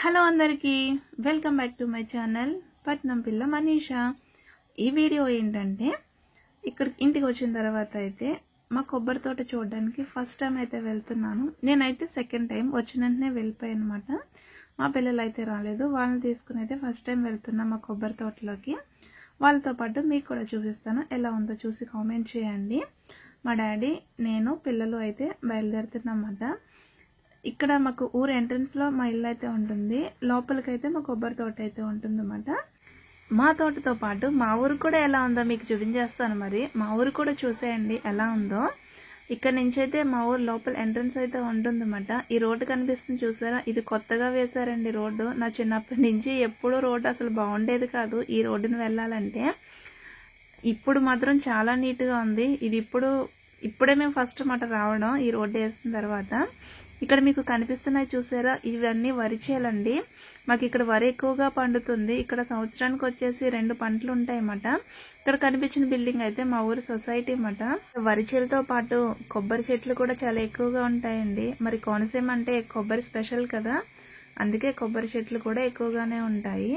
Hello అందరికీ welcome back to my channel పట్నం పిల్ల మనీషా. ఈ వీడియో ఏంటంటే ఇక్కడ ఇంటికి వచ్చిన తర్వాత అయితే మా కొబ్బరి తోట చూడడానికి ఫస్ట్ టైం అయితే వెళ్తున్నాను. నేనైతే సెకండ్ టైం వచ్చిన వెంటనే వెళ్ళిపోయాను అనమాట. మా పిల్లలు అయితే రాలేదు, వాళ్ళని తీసుకుని అయితే ఫస్ట్ టైం వెళ్తున్నా మా కొబ్బరి తోటలోకి. వాళ్ళతో పాటు మీకు కూడా చూపిస్తాను, ఎలా ఉందో చూసి కామెంట్ చేయండి. మా డాడీ నేను పిల్లలు అయితే బయలుదేరుతున్నమాట. ఇక్కడ మాకు ఊరు ఎంట్రన్స్లో మా ఇల్లు అయితే ఉంటుంది, లోపలికైతే మా కొబ్బరి తోట అయితే ఉంటుందన్నమాట. మా తోటతో పాటు మా ఊరు కూడా ఎలా ఉందో మీకు చూపించేస్తాను. మరి మా ఊరు కూడా చూసేయండి ఎలా ఉందో. ఇక్కడ నుంచి అయితే మా ఊరు లోపల ఎంట్రన్స్ అయితే ఉంటుందన్నమాట. ఈ రోడ్డు కనిపిస్తుంది చూసారా, ఇది కొత్తగా వేశారండి రోడ్డు. నా చిన్నప్పటి నుంచి ఎప్పుడూ రోడ్డు అసలు బాగుండేది కాదు ఈ రోడ్డును వెళ్ళాలంటే. ఇప్పుడు మాత్రం చాలా నీట్గా ఉంది. ఇది ఇప్పుడే మేము ఫస్ట్ మాట రావడం ఈ రోడ్డు వేసిన తర్వాత. ఇక్కడ మీకు కనిపిస్తున్నాయి చూసారా, ఇవన్నీ వరి చేలండి. మాకు ఇక్కడ వరి ఎక్కువగా పండుతుంది. ఇక్కడ సంవత్సరానికి వచ్చేసి 2 పంటలు ఉంటాయన్నమాట. ఇక్కడ కనిపించిన బిల్డింగ్ అయితే మా ఊరు సొసైటీ అన్నమాట. వరి చేలతో పాటు కొబ్బరి చెట్లు కూడా చాలా ఎక్కువగా ఉంటాయండి. మరి కోనసీమ అంటే కొబ్బరి స్పెషల్ కదా, అందుకే కొబ్బరి చెట్లు కూడా ఎక్కువగానే ఉంటాయి.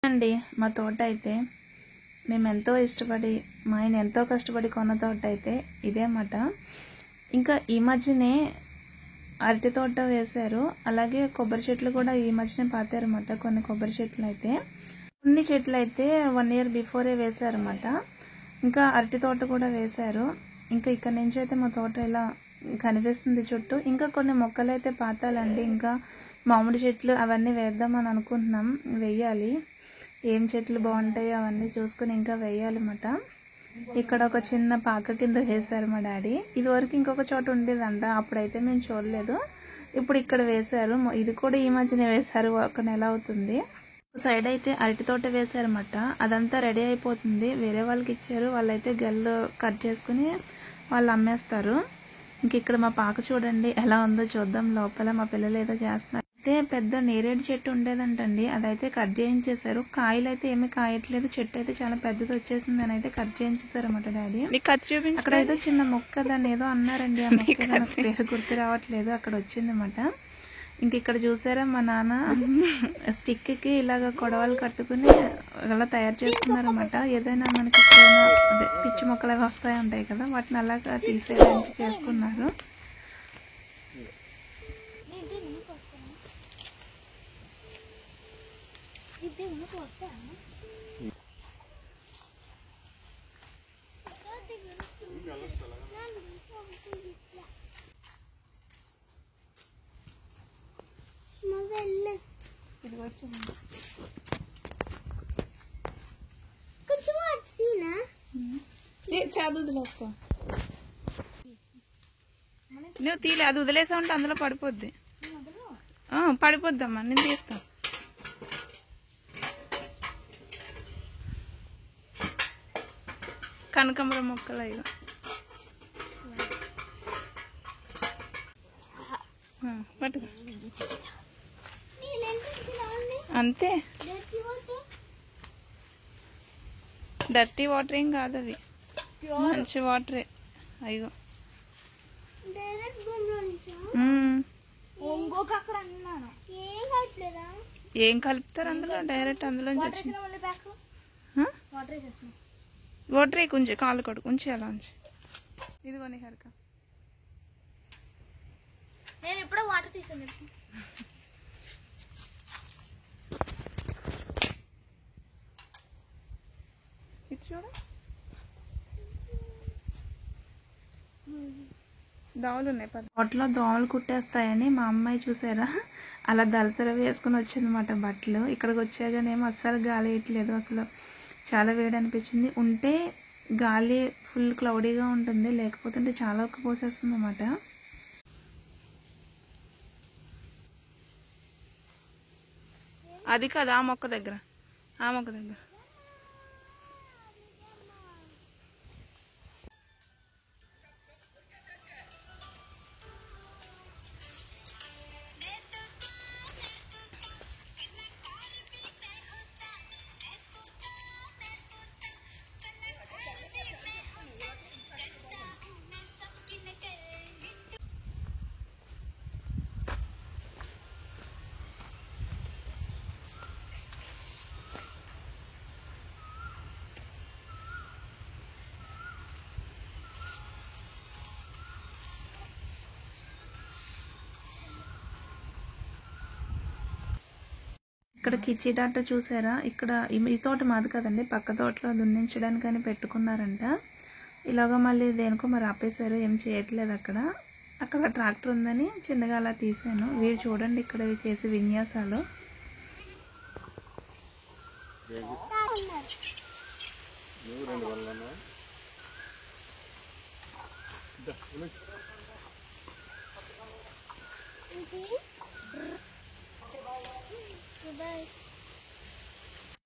అండి మా తోట అయితే మేము ఎంతో ఇష్టపడి, మా ఆయన ఎంతో కష్టపడి కొన్న తోట అయితే ఇదే అన్నమాట. ఇంకా ఈ మధ్యనే అరటి తోట వేశారు, అలాగే కొబ్బరి చెట్లు కూడా ఈ మధ్యనే పాతారన్నమాట. కొన్ని కొబ్బరి చెట్లు అయితే, కొన్ని చెట్లు అయితే 1 year బిఫోరే వేశారన్నమాట. ఇంకా అరటి తోట కూడా వేశారు. ఇంకా ఇక్కడ నుంచి అయితే మా తోట ఇలా కనిపిస్తుంది చుట్టూ. ఇంకా కొన్ని మొక్కలు అయితే పాతాలండి, ఇంకా మామిడి చెట్లు అవన్నీ వేద్దామని అనుకుంటున్నాం. వేయాలి, ఏం చెట్లు బాగుంటాయో అవన్నీ చూసుకుని ఇంకా వేయాలన్నమాట. ఇక్కడ ఒక చిన్న పాక కింద వేశారు మా డాడీ. ఇదివరకు ఇంకొక చోట ఉండేదంట, అప్పుడైతే మేము చూడలేదు. ఇప్పుడు ఇక్కడ వేశారు. ఇది కూడా ఈ మధ్యనే వేశారు, 1 నెల అవుతుంది. సైడ్ అయితే అరటి తోట వేశారన్నమాట. అదంతా రెడీ అయిపోతుంది, వేరే వాళ్ళకి ఇచ్చారు. వాళ్ళైతే గెల్లు కట్ చేసుకుని వాళ్ళు అమ్మేస్తారు. ఇంక ఇక్కడ మా పాక చూడండి ఎలా ఉందో చూద్దాం. లోపల మా పిల్లలు ఏదో చేస్తున్నారు. అయితే పెద్ద నేరేడు చెట్టు ఉండేదంటండి, అదైతే కట్ చేయించేశారు. కాయలు అయితే ఏమీ కాయట్లేదు, చెట్టు అయితే చాలా పెద్దది వచ్చేసింది అని అయితే కట్ చేయించేశారు అన్నమాట డాడీ. అక్కడ ఏదో చిన్న మొక్క, దాన్ని ఏదో అన్నారండి, ఆ మొక్క నాకు పేరు గుర్తు రావట్లేదు, అక్కడ వచ్చింది అన్నమాట. ఇంక ఇక్కడ చూసారా మా నాన్న స్టిక్కి ఇలాగ కొడవలు కట్టుకుని అలా తయారు చేసుకున్నారన్నమాట. ఏదైనా మనకి అదే పిచ్చి మొక్కలు అవి వస్తాయి ఉంటాయి కదా, వాటిని అలాగా తీసేయడానికి చేసుకున్నారు. వదిలేస్తా నువ్వు తీలే, అది వదిలేసా ఉంటే అందులో పడిపోద్ది. పడిపోద్దమ్మా, నేను తీస్తా. కనకాంబరం మొక్కలు అయ్యో పట్టుకో అంతే. డర్టీ వాటర్ ఏం కాదు, అవి మంచి వాటరే. అయ్యో ఏం కలుపుతారు అందులో? డైరెక్ట్ అందులో వాటరే కొంచెం కాలు కొడుకు ఉంచి అలా ఉంచి. ఇదిగో నిహారిక, నేను ఎప్పుడో వాటర్ తీసాను. చూడు దోమలు ఉన్నాయి. వాటిలో దోమలు కుట్టేస్తాయని మా అమ్మాయి చూసారా అలా దలసర వేసుకుని వచ్చిందన్నమాట బట్టలు. ఇక్కడికి వచ్చాగానేమో అస్సలు గాలి వేయట్లేదు, అసలు చాలా వేడి అనిపించింది. ఉంటే గాలి ఫుల్ క్లౌడీగా ఉంటుంది, లేకపోతే చాలా ఒక్క పోసేస్తుంది అన్నమాట. అది కాదు, ఆ మొక్క దగ్గర, ఆ మొక్క దగ్గర. ఇక్కడ కిచి డాక్టర్ చూసారా, ఇక్కడ ఈ తోట మాది కదండి, పక్క తోటలో దున్నించడానికని పెట్టుకున్నారంట. ఇలాగ మళ్ళీ దేనికో మరి ఆపేశారు, ఏం చేయట్లేదు. అక్కడ ట్రాక్టర్ ఉందని చిన్నగా అలా తీసాను. వీరు చూడండి ఇక్కడ చేసే విన్యాసాలు.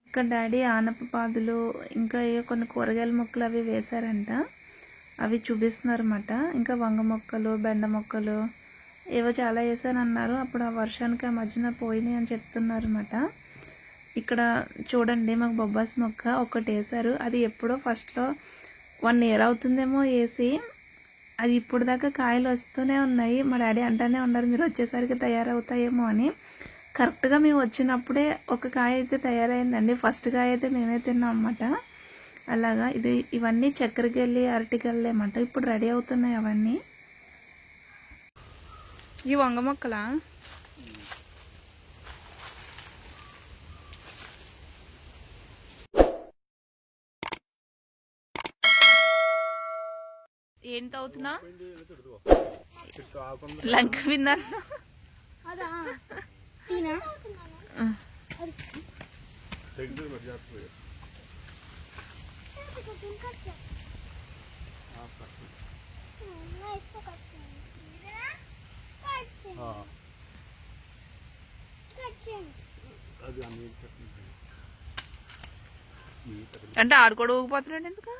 ఇక్కడ డాడీ ఆనప పాదులు ఇంకా కొన్ని కూరగాయల మొక్కలు అవి వేశారంట, అవి చూపిస్తున్నారు అన్నమాట. ఇంకా వంగ మొక్కలు, బెండ మొక్కలు ఏవో చాలా వేసానన్నారు. అప్పుడు ఆ వర్షానికి ఆ మధ్యన పోయినాయి అని చెప్తున్నారు అన్నమాట. ఇక్కడ చూడండి మాకు బొబ్బాస్ మొక్క ఒకటి వేసారు, అది ఎప్పుడో ఫస్ట్లో 1 year అవుతుందేమో వేసి, అది ఇప్పుడు దాకా కాయలు వస్తూనే ఉన్నాయి. మా డాడీ అంటానే ఉన్నారు మీరు వచ్చేసరికి తయారవుతాయేమో అని. కరెక్ట్గా మేము వచ్చినప్పుడే ఒక కాయ అయితే తయారైందండి. ఫస్ట్ కాయ అయితే మేమే తిన్నాం అన్నమాట. అలాగా ఇవన్నీ చక్కెరకెళ్ళి అరటికెళ్ళి అన్నమాట. ఇప్పుడు రెడీ అవుతున్నాయి అవన్నీ. ఈ వంగ మొక్కలా ఏంటి అవుతున్నా లంక విందన్నా అంటే ఆడుకోడు ఊగిపోతున్నాడు ఎందుకు?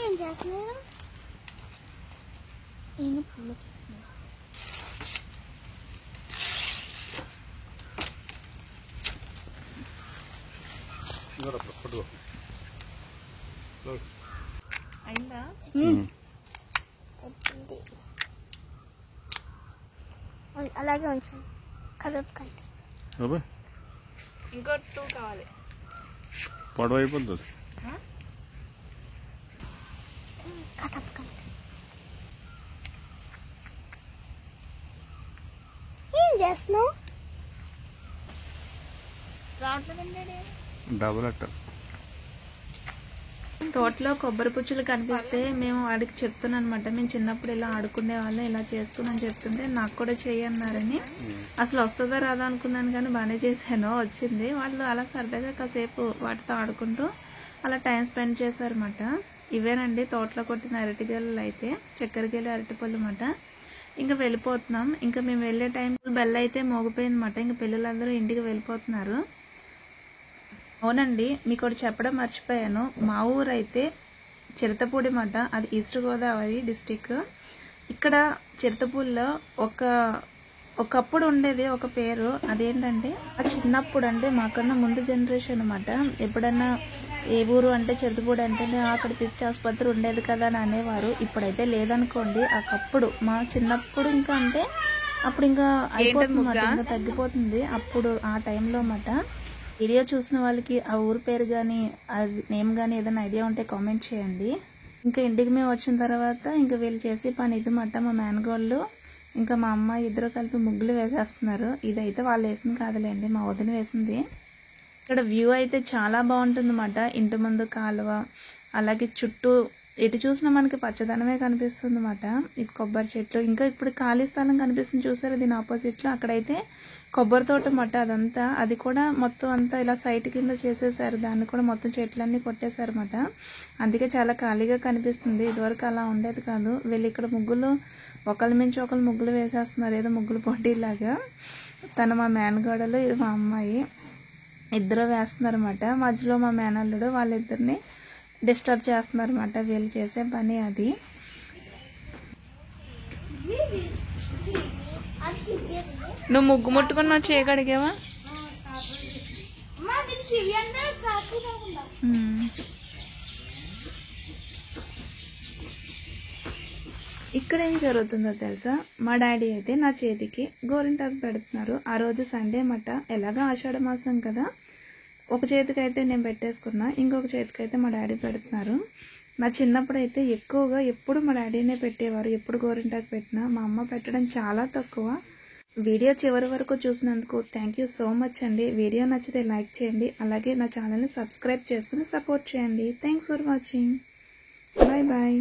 ఏం చేస్తున్నారు? నేను పూలు చేస్తున్నాను. అయిందా? అలాగే ఉంచు కదపకండి. ఇంకో 2 కావాలి. పొడవు అయిపోతుంది. కదపకండి. ఏం చేస్తున్నావు? రావట్లేదండి. డబుల్ అట్ట తోటలో కొబ్బరి పుచ్చులు కనిపిస్తే మేము వాడికి చెప్తున్నాను అనమాట. మేము చిన్నప్పుడు ఇలా ఆడుకునే వాళ్ళం, ఇలా చేసుకుని చెప్తుంటే నాకు కూడా చెయ్యన్నారని. అసలు వస్తుందా రాదా అనుకున్నాను, కానీ బాగానే చేశాను, వచ్చింది. వాళ్ళు అలా సరదాగా కాసేపు వాటితో ఆడుకుంటూ అలా టైం స్పెండ్ చేశారన్నమాట. ఇవేనండి తోటలో కొట్టిన అరటిగేళ్ళు, అయితే చక్కెరకేళి అరటిపళ్ళు అన్నమాట. ఇంకా వెళ్ళిపోతున్నాం. ఇంకా మేము వెళ్ళే టైం బెల్ అయితే మోగిపోయిందన్నమాట. ఇంకా పిల్లలందరూ ఇంటికి వెళ్ళిపోతున్నారు. అవునండి, మీకు ఒకటి చెప్పడం మర్చిపోయాను. మా ఊరు అయితే చిరతపూడి మాట, అది ఈస్ట్ గోదావరి డిస్టిక్. ఇక్కడ చిరతపూడిలో ఒకప్పుడు ఉండేది ఒక పేరు. అదేంటంటే ఆ చిన్నప్పుడు అంటే మాకన్నా ముందు జనరేషన్ అనమాట. ఎప్పుడన్నా ఏ ఊరు అంటే చిరతపూడి అంటే అక్కడ పిచ్చి ఆసుపత్రి ఉండేది కదా అని అనేవారు. ఇప్పుడైతే లేదనుకోండి. ఒకప్పుడు మా చిన్నప్పుడు ఇంకా అంటే అప్పుడు ఇంకా అయిపోతుంది, ఇంకా తగ్గిపోతుంది. అప్పుడు ఆ టైంలో అన్నమాట. వీడియో చూసిన వాళ్ళకి ఆ ఊరు పేరు కానీ ఆ నేమ్ కానీ ఏదైనా ఐడియా ఉంటే కామెంట్ చేయండి. ఇంకా ఇంటికి మేము వచ్చిన తర్వాత ఇంకా వీళ్ళు చేసే పని ఇది మాట. మా మేనగోళ్ళు ఇంకా మా అమ్మ ఇద్దరు కలిపి ముగ్గులు వేసేస్తున్నారు. ఇదైతే వాళ్ళు వేసింది కాదులేండి, మా వదిన వేసింది. ఇక్కడ వ్యూ అయితే చాలా బాగుంటుంది అన్నమాట. ఇంటి ముందు కాలువ, అలాగే చుట్టూ ఎటు చూసినా మనకి పచ్చదనమే కనిపిస్తుంది అన్నమాట. ఇది కొబ్బరి చెట్లు, ఇంకా ఇప్పుడు ఖాళీ స్థలం కనిపిస్తుంది చూసారు, దీని ఆపోజిట్లో అక్కడైతే కొబ్బరి తోట అన్నమాట. అదంతా అది కూడా మొత్తం అంతా ఇలా సైట్ కింద చేసేసారు. దాన్ని కూడా మొత్తం చెట్లన్నీ కొట్టేశారు అన్నమాట. అందుకే చాలా ఖాళీగా కనిపిస్తుంది. ఇదివరకు అలా ఉండేది కాదు. వీళ్ళు ఇక్కడ ముగ్గులు ఒకరి మించి ఒకరు ముగ్గులు వేసేస్తున్నారు, ఏదో ముగ్గులు పోటీలాగా. తను మా మేనగోడలు, ఇది మా అమ్మాయి, ఇద్దరు వేస్తున్నారు అన్నమాట. మధ్యలో మా మేనల్లుడు, వాళ్ళిద్దరిని డిస్టర్బ్ చేస్తున్నారు అన్నమాట. వీళ్ళు చేసే పని అది. నువ్వు ముగ్గు ముట్టుకున్నావు, చేయగడిగావా? ఇక్కడ ఏం జరుగుతుందో తెలుసా? మా డాడీ అయితే నా చేతికి గోరింటాకు పెడుతున్నారు. ఆ రోజు సండే అన్నమాట. ఎలాగా ఆషాఢ మాసం కదా, ఒక చేతికి అయితే నేను పెట్టేసుకున్నా, ఇంకొక చేతికి అయితే మా డాడీ పెడుతున్నారు. నా చిన్నప్పుడు అయితే ఎక్కువగా ఎప్పుడు మా డాడీనే పెట్టేవారు. ఎప్పుడు గోరింటాకు పెట్టినా మా అమ్మ పెట్టడం చాలా తక్కువ. వీడియో చివరి వరకు చూసినందుకు థ్యాంక్ యూ సో మచ్ అండి. వీడియో నచ్చితే లైక్ చేయండి, అలాగే నా ఛానల్ని సబ్స్క్రైబ్ చేసుకుని సపోర్ట్ చేయండి. Thanks for watching. Bye bye.